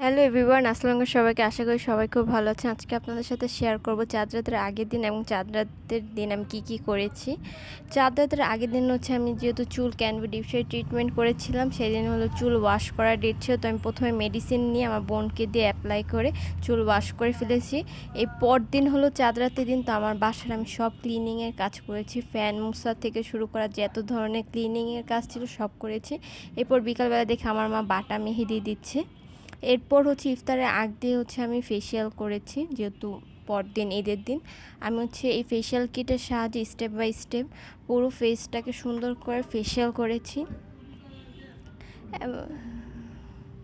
Hello everyone, আসসালামু আলাইকুম সবাইকে। আশা করি সবাই খুব ভালো আছেন। আজকে আপনাদের সাথে শেয়ার করব চাঁদ রাতের আগের দিন এবং চাঁদ রাতের দিন আমি কি করেছি। চাঁদ রাতের আগের দিন হচ্ছে আমি যেহেতু চুল ক্যানভি ডিপসে ট্রিটমেন্ট করেছিলাম, সেদিন হলো চুল ওয়াশ করার ডেট ছিল। তো আমি প্রথমে মেডিসিন নিয়ে আমার বোনকে দিয়ে অ্যাপ্লাই করে চুল ওয়াশ করে ফেলেছি। এই পরদিন হলো চাঁদ রাতের দিন। তো আমার বাসার আমি সব ক্লিনিংয়ের কাজ করেছি, ফ্যান মুছা থেকে শুরু করা যত ধরনের ক্লিনিংয়ের কাজ ছিল সব করেছি। এরপর বিকালবেলা দেখে আমার মা বাটা মেহেদি দিচ্ছে। এরপর হচ্ছে ইফতারের আগ দিয়ে হচ্ছে আমি ফেসিয়াল করেছি, যেহেতু পরদিন ঈদের দিন। আমি হচ্ছে এই ফেসিয়াল কিটের সাহায্যে স্টেপ বাই স্টেপ পুরো ফেসটাকে সুন্দর করে ফেসিয়াল করেছি।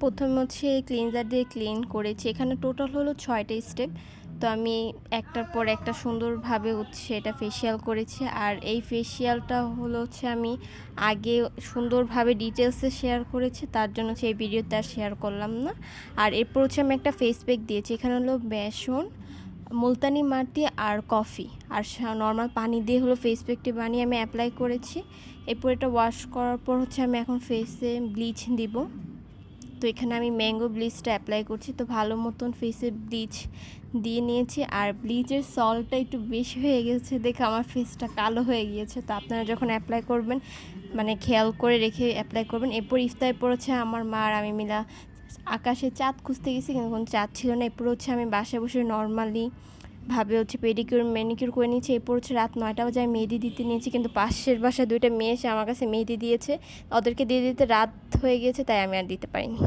প্রথমে হচ্ছে ক্লিনজার দিয়ে ক্লিন করেছি। এখানে টোটাল হলো 6টা স্টেপ। তো আমি একটার পর একটা সুন্দরভাবে হচ্ছে এটা ফেসিয়াল করেছি। আর এই ফেসিয়ালটা হলো হচ্ছে আমি আগে সুন্দরভাবে ডিটেলসে শেয়ার করেছি, তার জন্য হচ্ছে এই ভিডিওতে আর শেয়ার করলাম না। আর এরপর হচ্ছে আমি একটা ফেস প্যাক দিয়েছি। এখানে হলো বেসন, মুলতানি মাটি আর কফি আর নর্মাল পানি দিয়ে হলো ফেস প্যাকটি বানিয়ে আমি অ্যাপ্লাই করেছি। এরপর এটা ওয়াশ করার পর হচ্ছে আমি এখন ফেসে ব্লিচ দিব। তো এখানে আমি ম্যাঙ্গো ব্লিচটা অ্যাপ্লাই করছি। তো ভালো মতন ফেসে ব্লিচ দিয়ে নিয়েছি। আর ব্লিচের সল্টটা একটু বেশি হয়ে গেছে দেখে আমার ফেসটা কালো হয়ে গিয়েছে। তো আপনারা যখন অ্যাপ্লাই করবেন মানে খেয়াল করে রেখে অ্যাপ্লাই করবেন। এরপর ইফতার পড়েছে আমার মা আর আমি মিলা আকাশে চাঁদ খুঁজতে গেছি, কিন্তু কোনো চাঁদ ছিল না। এরপর হচ্ছে আমি বাসায় বসে নর্মালি ভাবে হচ্ছে পেডিকিউর ম্যানিকিউর করে নিয়েছি। এরপর হচ্ছে রাত 9টা বাজে আমি মেহেদি দিতে নিয়েছি, কিন্তু পাশের বাসায় 2টা মেয়ে এসে আমার কাছে মেহেদি দিয়েছে। ওদেরকে দিয়ে দিতে রাত হয়ে গিয়েছে, তাই আমি আর দিতে পারিনি।